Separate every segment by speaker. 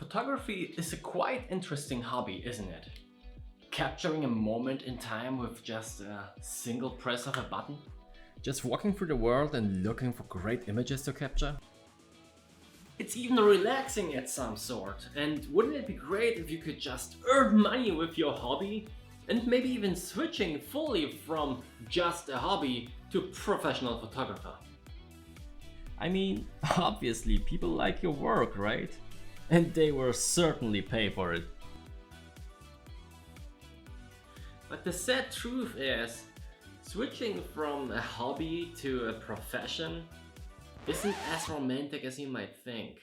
Speaker 1: Photography is a quite interesting hobby, isn't it? Capturing a moment in time with just a single press of a button? Just walking through the world and looking for great images to capture? It's even relaxing at some sort, and wouldn't it be great if you could just earn money with your hobby? And maybe even switching fully from just a hobby to professional photographer. I mean, obviously people like your work, right? And they will certainly pay for it. But the sad truth is, switching from a hobby to a profession isn't as romantic as you might think.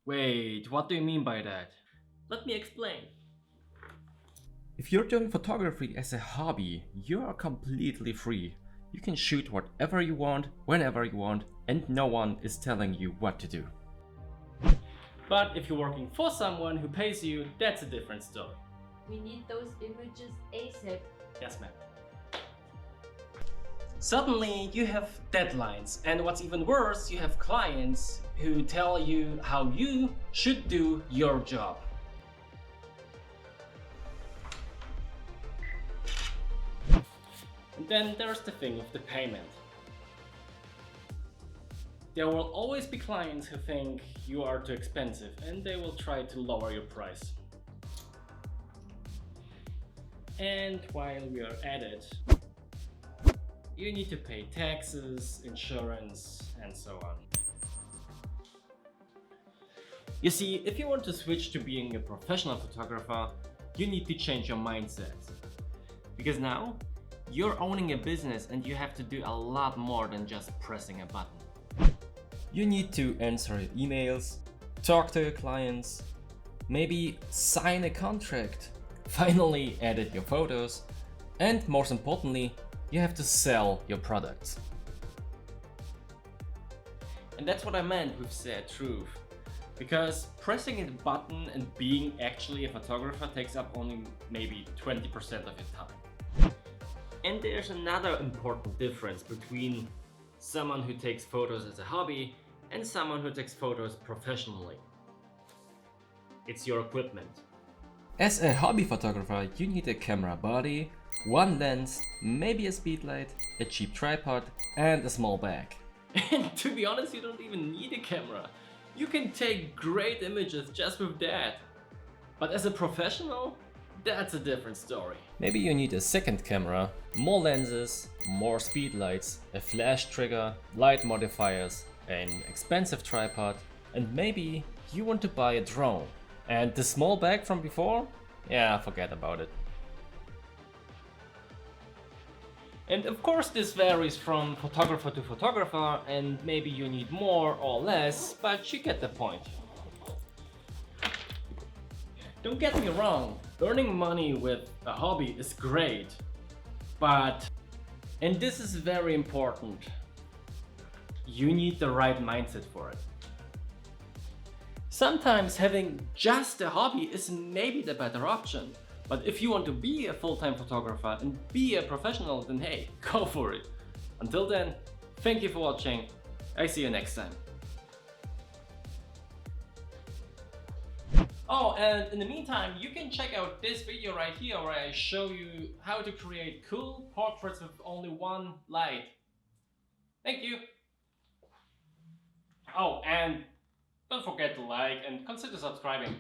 Speaker 1: Wait, what do you mean by that? Let me explain. If you're doing photography as a hobby, you are completely free. You can shoot whatever you want, whenever you want, and no one is telling you what to do. But if you're working for someone who pays you, that's a different story.
Speaker 2: We need those images ASAP.
Speaker 1: Yes, ma'am. Suddenly you have deadlines, and what's even worse, you have clients who tell you how you should do your job. And then there's the thing of the payment. There will always be clients who think you are too expensive and they will try to lower your price. And while we are at it, you need to pay taxes, insurance, and so on. You see, if you want to switch to being a professional photographer, you need to change your mindset. Because now, you're owning a business and you have to do a lot more than just pressing a button. You need to answer emails, talk to your clients, maybe sign a contract, finally edit your photos, and most importantly, you have to sell your products. And that's what I meant with sad truth. Because pressing a button and being actually a photographer takes up only maybe 20% of your time. And there's another important difference between someone who takes photos as a hobby and someone who takes photos professionally. It's your equipment. As a hobby photographer, you need a camera body, one lens, maybe a speedlight, a cheap tripod, and a small bag. And to be honest, you don't even need a camera. You can take great images just with that. But as a professional, that's a different story. Maybe you need a second camera, more lenses, more speedlights, a flash trigger, light modifiers, an expensive tripod, and maybe you want to buy a drone. And the small bag from before? Yeah, forget about it. And of course this varies from photographer to photographer, and maybe you need more or less, but you get the point. Don't get me wrong, earning money with a hobby is great, but, and this is very important, you need the right mindset for it. Sometimes having just a hobby is maybe the better option, but if you want to be a full-time photographer and be a professional, then hey, go for it. Until then, thank you for watching, I see you next time. Oh, and in the meantime, you can check out this video right here where I show you how to create cool portraits with only one light. Thank you! Oh, and don't forget to like and consider subscribing.